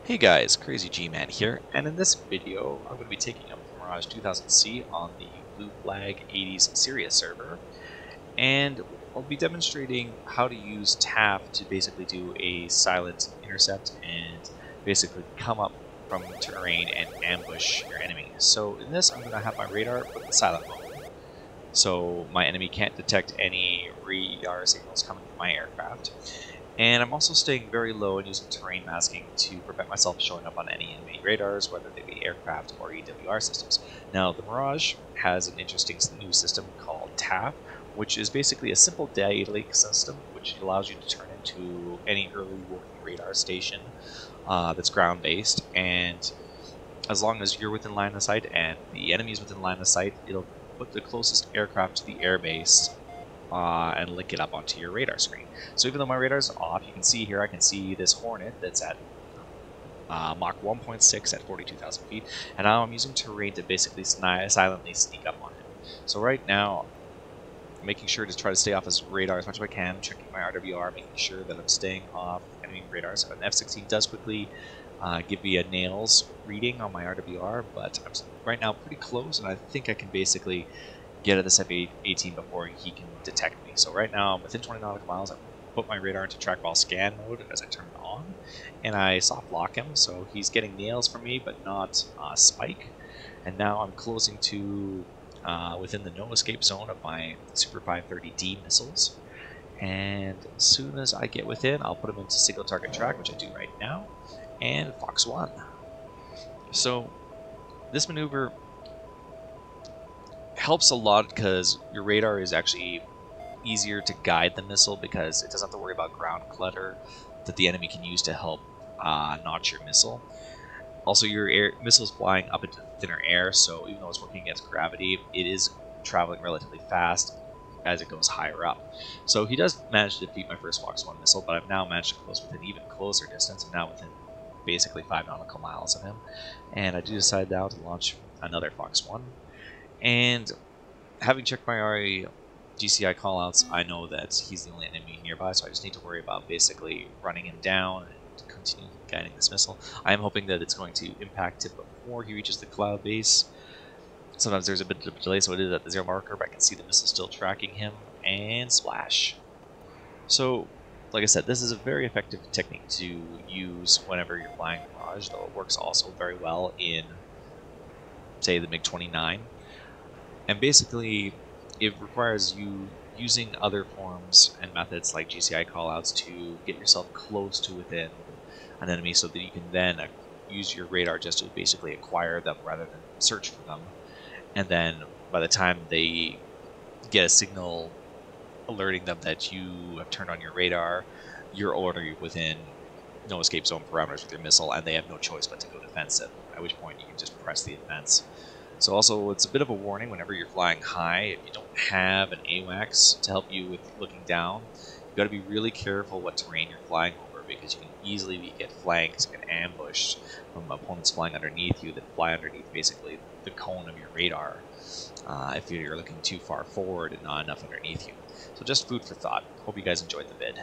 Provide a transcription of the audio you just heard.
Hey guys, Crazy G-Man here, and in this video I'm going to be taking up the Mirage 2000C on the Blue Flag 80s Sirius server, and I'll be demonstrating how to use TAF to basically do a silent intercept and basically come up from terrain and ambush your enemy. So in this I'm going to have my radar put in silent mode, so my enemy can't detect any radar signals coming from my aircraft. And I'm also staying very low and using terrain masking to prevent myself showing up on any enemy radars, whether they be aircraft or EWR systems. Now, the Mirage has an interesting new system called TAF, which is basically a simple data link system, which allows you to turn into any early working radar station that's ground-based. And as long as you're within line of sight and the enemy is within line of sight, it'll put the closest aircraft to the airbase and link it up onto your radar screen. So even though my radar is off, you can see here, I can see this Hornet that's at Mach 1.6 at 42,000 feet, and now I'm using terrain to basically silently sneak up on it. So right now, I'm making sure to try to stay off his radar as much as I can, checking my RWR, making sure that I'm staying off enemy radars. An F-16 does quickly give me a nails reading on my RWR, but I'm right now pretty close, and I think I can basically get at this F-18 before he can detect me. So right now, I'm within 20 nautical miles. I put my radar into trackball scan mode as I turn it on, and I soft lock him, so he's getting nails from me, but not spike. And now I'm closing to within the no escape zone of my Super 530D missiles. And as soon as I get within, I'll put him into single target track, which I do right now, and Fox 1. So this maneuver helps a lot because your radar is actually easier to guide the missile because it doesn't have to worry about ground clutter that the enemy can use to help notch your missile. Also, your missile is flying up into thinner air, so even though it's working against gravity, it is traveling relatively fast as it goes higher up. So he does manage to defeat my first Fox 1 missile, but I've now managed to close within even closer distance. I'm now within basically 5 nautical miles of him, and I do decide now to launch another Fox 1. And having checked my RE GCI callouts, I know that he's the only enemy nearby, so I just need to worry about basically running him down and continue guiding this missile. I am hoping that it's going to impact him before he reaches the cloud base. Sometimes there's a bit of a delay, so it is at the 0 marker, but I can see the missile still tracking him, and splash. So, like I said, this is a very effective technique to use whenever you're flying Mirage, though it works also very well in, say, the MiG-29. And basically, it requires you using other forms and methods like GCI callouts to get yourself close to within an enemy so that you can then use your radar just to basically acquire them rather than search for them. And then by the time they get a signal alerting them that you have turned on your radar, you're already within no escape zone parameters with your missile, and they have no choice but to go defensive, at which point you can just press the advance. So also, it's a bit of a warning whenever you're flying high. If you don't have an AWACS to help you with looking down, you've got to be really careful what terrain you're flying over, because you can easily get flanked and ambushed from opponents flying underneath you that fly underneath basically the cone of your radar if you're looking too far forward and not enough underneath you. So just food for thought. Hope you guys enjoyed the vid.